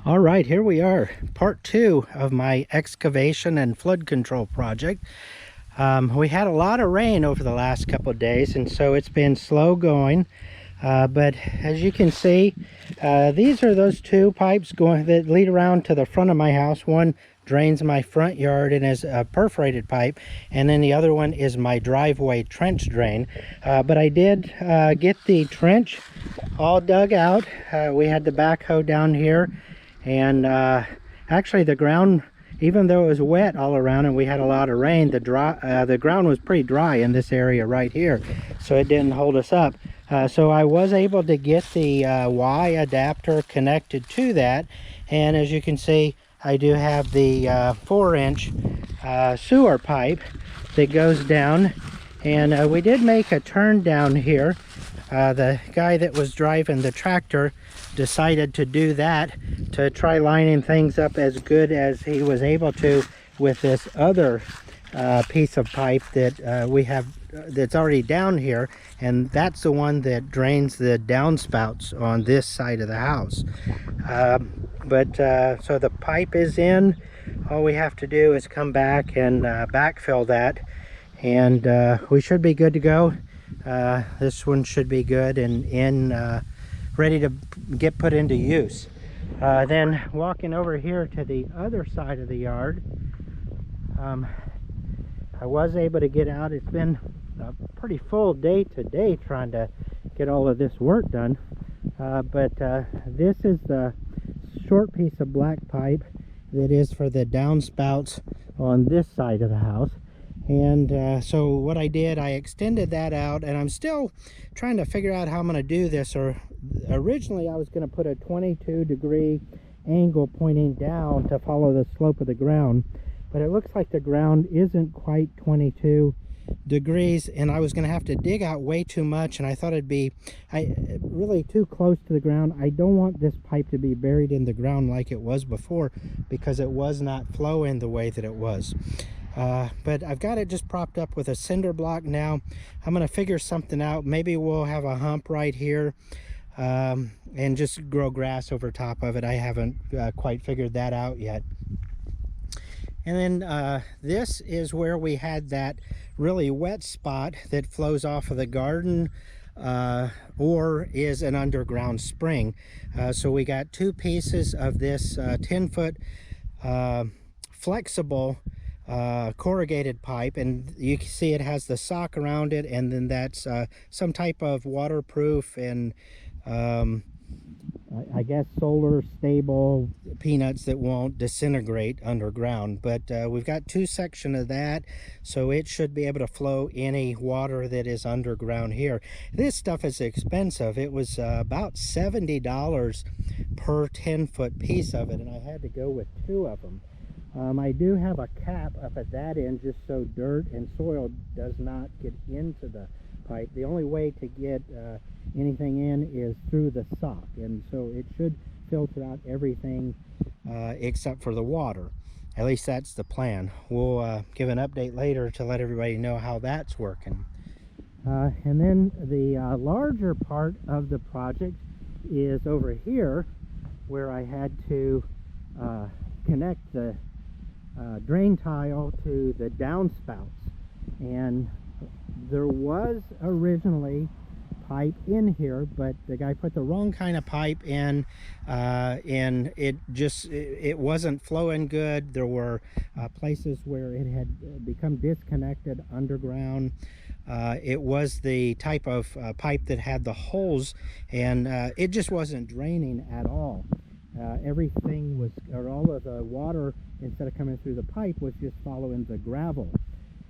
All right, here we are, part 2 of my excavation and flood control project. We had a lot of rain over the last couple of days, and so it's been slow going. But as you can see, these are those two pipes that lead around to the front of my house. One drains my front yard and is a perforated pipe, and then the other one is my driveway trench drain. But I did get the trench all dug out. We had the backhoe down here, and actually the ground, even though it was wet all around and we had a lot of rain, the ground was pretty dry in this area right here, so it didn't hold us up. So I was able to get the Y adapter connected to that, and as you can see, I do have the 4-inch sewer pipe that goes down, and we did make a turn down here. The guy that was driving the tractor decided to do that to try lining things up as good as he was able to with this other piece of pipe that we have that's already down here, and that's the one that drains the downspouts on this side of the house. So the pipe is in. All we have to do is come back and backfill that, and we should be good to go. This one should be good and ready to get put into use. Then walking over here to the other side of the yard, I was able to get out. It's been a pretty full day today trying to get all of this work done, but this is the short piece of black pipe that is for the downspouts on this side of the house. And so what I did, I extended that out, and I'm still trying to figure out how I'm going to do this. Or originally I was going to put a 22-degree angle pointing down to follow the slope of the ground, but it looks like the ground isn't quite 22 degrees, and I was going to have to dig out way too much, and I thought it'd be really too close to the ground. I don't want this pipe to be buried in the ground like it was before, because it was not flowing the way that it was. But I've got it just propped up with a cinder block now. I'm going to figure something out. Maybe we'll have a hump right here and just grow grass over top of it. I haven't quite figured that out yet. And then this is where we had that really wet spot that flows off of the garden or is an underground spring. So we got two pieces of this 10-foot flexible corrugated pipe, and you can see it has the sock around it, and then that's some type of waterproof and I guess solar stable peanuts that won't disintegrate underground. But we've got two sections of that, so it should be able to flow any water that is underground here. This stuff is expensive. It was about $70 per 10-foot piece of it, and I had to go with two of them. I do have a cap up at that end just so dirt and soil does not get into the pipe. The only way to get anything in is through the sock, and so it should filter out everything except for the water. At least that's the plan. We'll give an update later to let everybody know how that's working. And then the larger part of the project is over here, where I had to connect the drain tile to the downspouts, and there was originally pipe in here, but the guy put the wrong kind of pipe in, and it wasn't flowing good. There were places where it had become disconnected underground. It was the type of pipe that had the holes, and it just wasn't draining at all. Everything was, or all of the water, instead of coming through the pipe, was just following the gravel.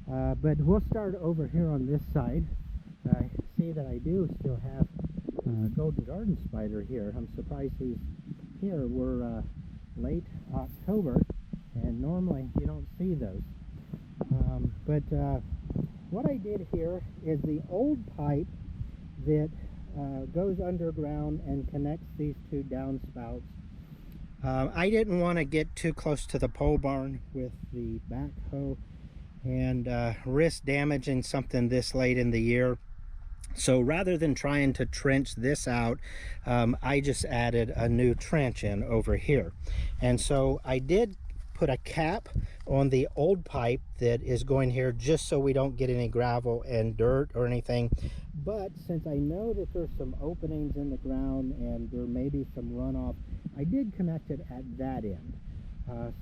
But we'll start over here on this side. I see that I do still have golden garden spider here. I'm surprised he's here. We're late October, and normally you don't see those. What I did here is the old pipe that goes underground and connects these two downspouts. I didn't want to get too close to the pole barn with the backhoe and risk damaging something this late in the year. So rather than trying to trench this out, I just added a new trench in over here. And so I did put a cap on the old pipe that is going here, just so we don't get any gravel and dirt or anything. But since I know that there's some openings in the ground and there may be some runoff, I did connect it at that end.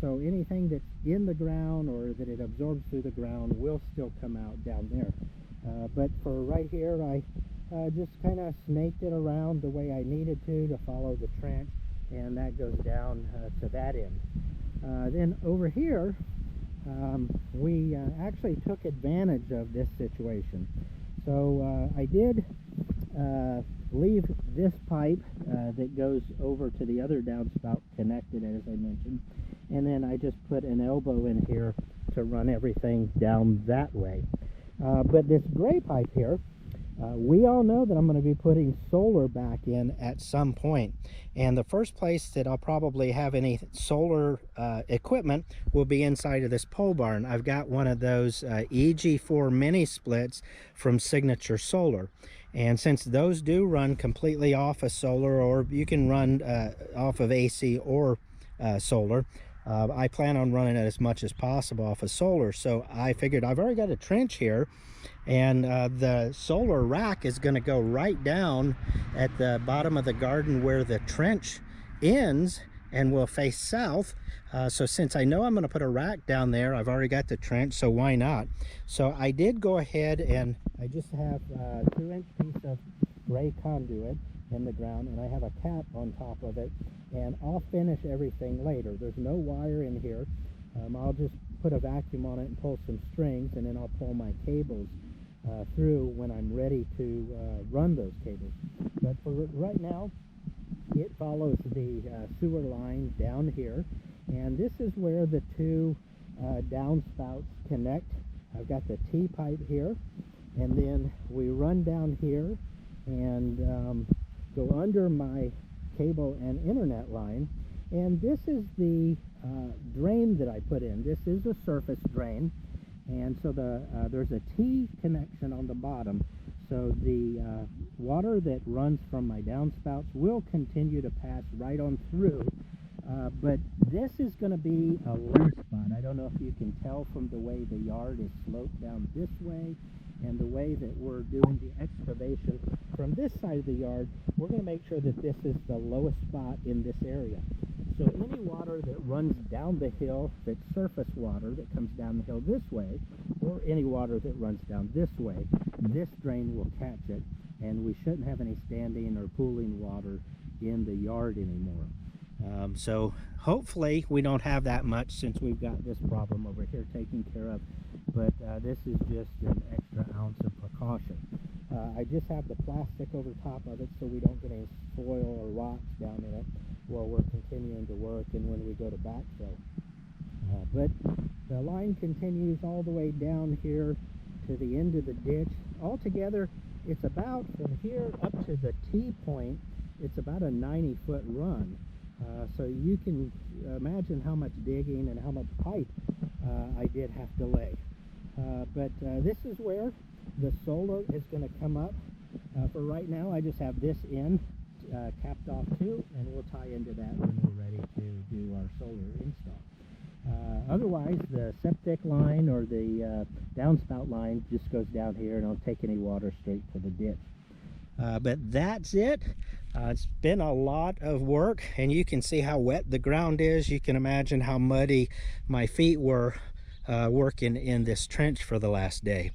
So anything that's in the ground or that it absorbs through the ground will still come out down there. But for right here, I just kind of snaked it around the way I needed to follow the trench, and that goes down to that end. Then over here, we actually took advantage of this situation. So I did leave this pipe that goes over to the other downspout connected, as I mentioned, and then I just put an elbow in here to run everything down that way. But this gray pipe here, we all know that I'm going to be putting solar back in at some point. And the first place that I'll probably have any solar equipment will be inside of this pole barn. I've got one of those EG4 mini splits from Signature Solar. And since those do run completely off of solar, or you can run off of AC or solar, I plan on running it as much as possible off of solar. So I figured I've already got a trench here, and the solar rack is going to go right down at the bottom of the garden where the trench ends, and will face south. So since I know I'm going to put a rack down there, I've already got the trench, so why not? So I did go ahead and I just have a 2-inch piece of gray conduit in the ground, and I have a cap on top of it, and I'll finish everything later. There's no wire in here. I'll just put a vacuum on it and pull some strings, and then I'll pull my cables through when I'm ready to run those cables. But for right now, it follows the sewer line down here, and this is where the two downspouts connect. I've got the T pipe here, and then we run down here and go under my cable and internet line. And this is the drain that I put in. This is a surface drain, and so there's a T connection on the bottom. So the water that runs from my downspouts will continue to pass right on through. But this is going to be a low spot. I don't know if you can tell from the way the yard is sloped down this way and the way that we're doing the excavation from this side of the yard. We're going to make sure that this is the lowest spot in this area. So any water that runs down the hill, that's surface water that comes down the hill this way, or any water that runs down this way, this drain will catch it, and we shouldn't have any standing or pooling water in the yard anymore. So hopefully we don't have that much, since we've got this problem over here taken care of. But this is just an extra ounce of precaution. I just have the plastic over top of it so we don't get any soil or rocks down in it while we're continuing to work and when we go to backfill. But the line continues all the way down here to the end of the ditch. Altogether, it's about, from here up to the T point, it's about a 90-foot run. So you can imagine how much digging and how much pipe I did have to lay. But this is where the solar is going to come up. For right now, I just have this end capped off too, and we'll tie into that when we're ready to do our solar install. Otherwise, the septic line or the downspout line just goes down here, and I'll take any water straight to the ditch. But that's it. It's been a lot of work, and you can see how wet the ground is. You can imagine how muddy my feet were working in this trench for the last day.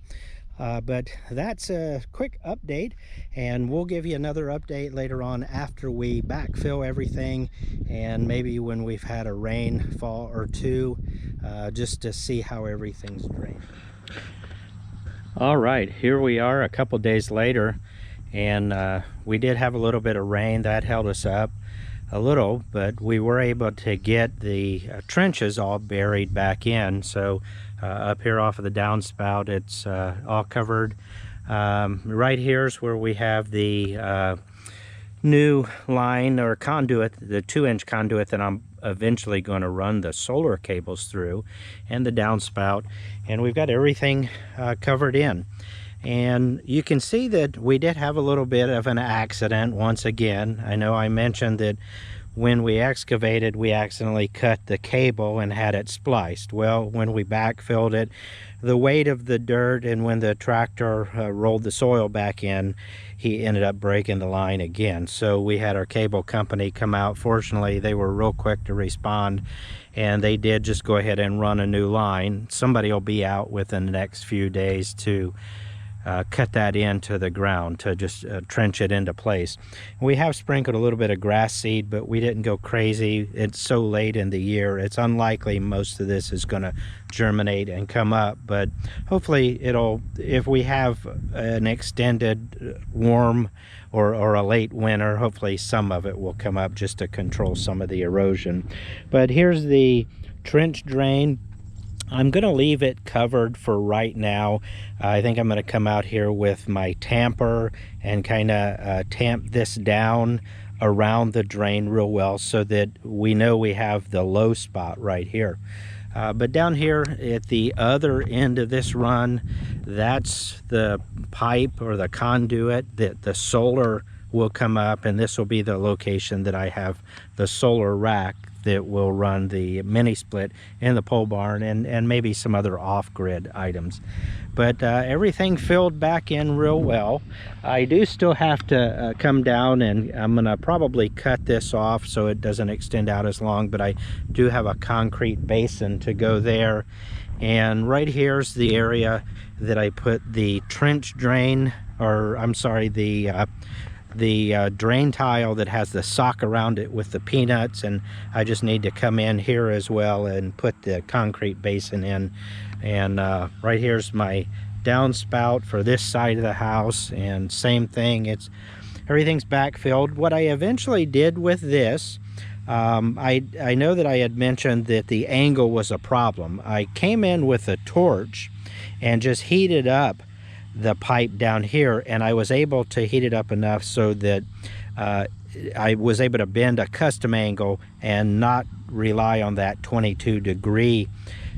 But that's a quick update, and we'll give you another update later on after we backfill everything, and maybe when we've had a rainfall or two, just to see how everything's drained. All right, here we are a couple days later, and we did have a little bit of rain that held us up a little, but we were able to get the trenches all buried back in. So up here off of the downspout, it's all covered. Right here's where we have the new line or conduit, the 2-inch conduit that I'm eventually going to run the solar cables through, and the downspout, and we've got everything covered in. And you can see that we did have a little bit of an accident once again. I know I mentioned that when we excavated, we accidentally cut the cable and had it spliced. Well, when we backfilled it, the weight of the dirt, and when the tractor rolled the soil back in, he ended up breaking the line again. So we had our cable company come out. Fortunately, they were real quick to respond, and they did just go ahead and run a new line. Somebody will be out within the next few days to cut that into the ground, to just trench it into place. We have sprinkled a little bit of grass seed, but we didn't go crazy. It's so late in the year, it's unlikely most of this is going to germinate and come up, but hopefully it'll, if we have an extended warm or a late winter, hopefully some of it will come up just to control some of the erosion. But here's the trench drain. I'm going to leave it covered for right now. I think I'm going to come out here with my tamper and kind of tamp this down around the drain real well so that we know we have the low spot right here. But down here at the other end of this run, that's the pipe or the conduit that the solar will come up, and this will be the location that I have the solar rack that will run the mini split in the pole barn and maybe some other off-grid items. But everything filled back in real well. I do still have to come down, and I'm gonna probably cut this off so it doesn't extend out as long, but I do have a concrete basin to go there. And right here's the area that I put the trench drain, or I'm sorry, the drain tile that has the sock around it with the peanuts, and I just need to come in here as well and put the concrete basin in. And right here's my downspout for this side of the house, and same thing, everything's backfilled. What I eventually did with this, I know that I had mentioned that the angle was a problem. I came in with a torch and just heated up the pipe down here, and I was able to heat it up enough so that I was able to bend a custom angle and not rely on that 22-degree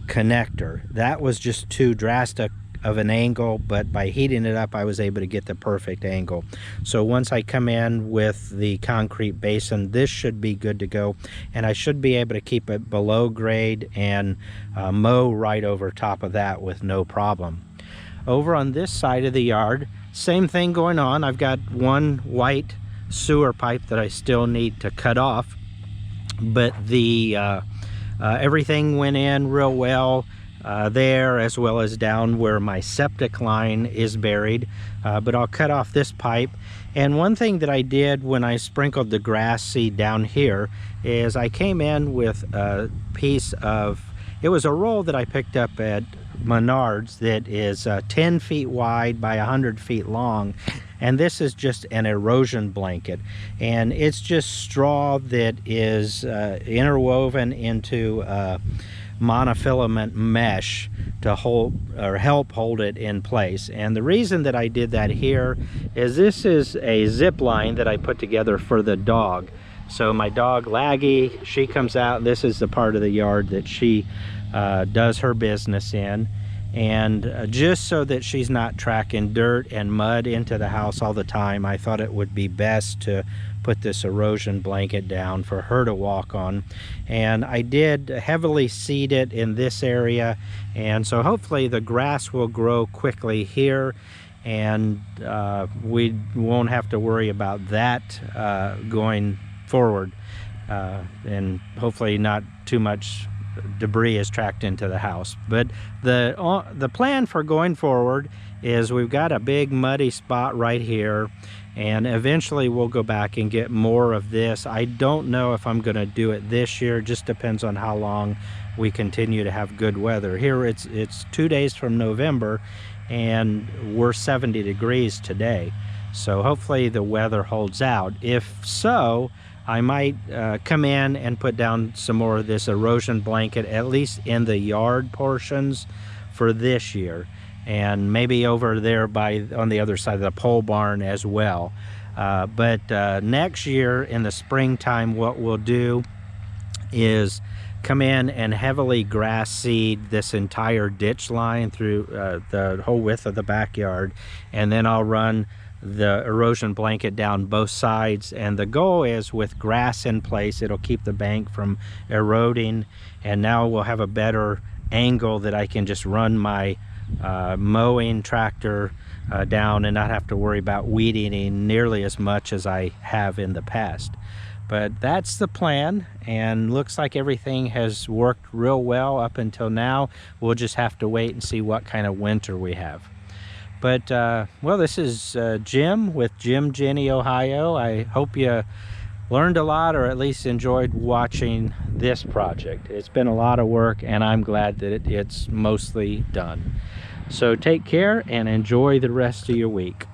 connector. That was just too drastic of an angle, but by heating it up I was able to get the perfect angle. So once I come in with the concrete basin, this should be good to go, and I should be able to keep it below grade and mow right over top of that with no problem. Over on this side of the yard, same thing going on. I've got one white sewer pipe that I still need to cut off, but the everything went in real well there, as well as down where my septic line is buried. But I'll cut off this pipe. And one thing that I did when I sprinkled the grass seed down here is I came in with a piece of, it was a roll that I picked up at Menards that is 10 feet wide by 100 feet long, and this is just an erosion blanket, and it's just straw that is interwoven into monofilament mesh to hold or help hold it in place. And the reason that I did that here is this is a zip line that I put together for the dog. So my dog Laggy, she comes out, this is the part of the yard that she does her business in, and just so that she's not tracking dirt and mud into the house all the time, I thought it would be best to put this erosion blanket down for her to walk on. And I did heavily seed it in this area, and so hopefully the grass will grow quickly here, and we won't have to worry about that going forward, and hopefully not too much debris is tracked into the house. But the plan for going forward is we've got a big muddy spot right here, and eventually we'll go back and get more of this. I don't know if I'm going to do it this year, just depends on how long we continue to have good weather. Here it's 2 days from November, and we're 70 degrees today, so hopefully the weather holds out. If so, I might come in and put down some more of this erosion blanket, at least in the yard portions for this year, and maybe over there on the other side of the pole barn as well. But next year in the springtime, what we'll do is come in and heavily grass seed this entire ditch line through the whole width of the backyard, and then I'll run the erosion blanket down both sides. And the goal is, with grass in place, it'll keep the bank from eroding, and now we'll have a better angle that I can just run my mowing tractor down and not have to worry about weed eating nearly as much as I have in the past. But that's the plan, and looks like everything has worked real well up until now. We'll just have to wait and see what kind of winter we have. But well, this is Jim with Jim Jenny Ohio. I hope you learned a lot, or at least enjoyed watching this project. It's been a lot of work, and I'm glad that it's mostly done. So take care and enjoy the rest of your week.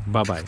Bye-bye.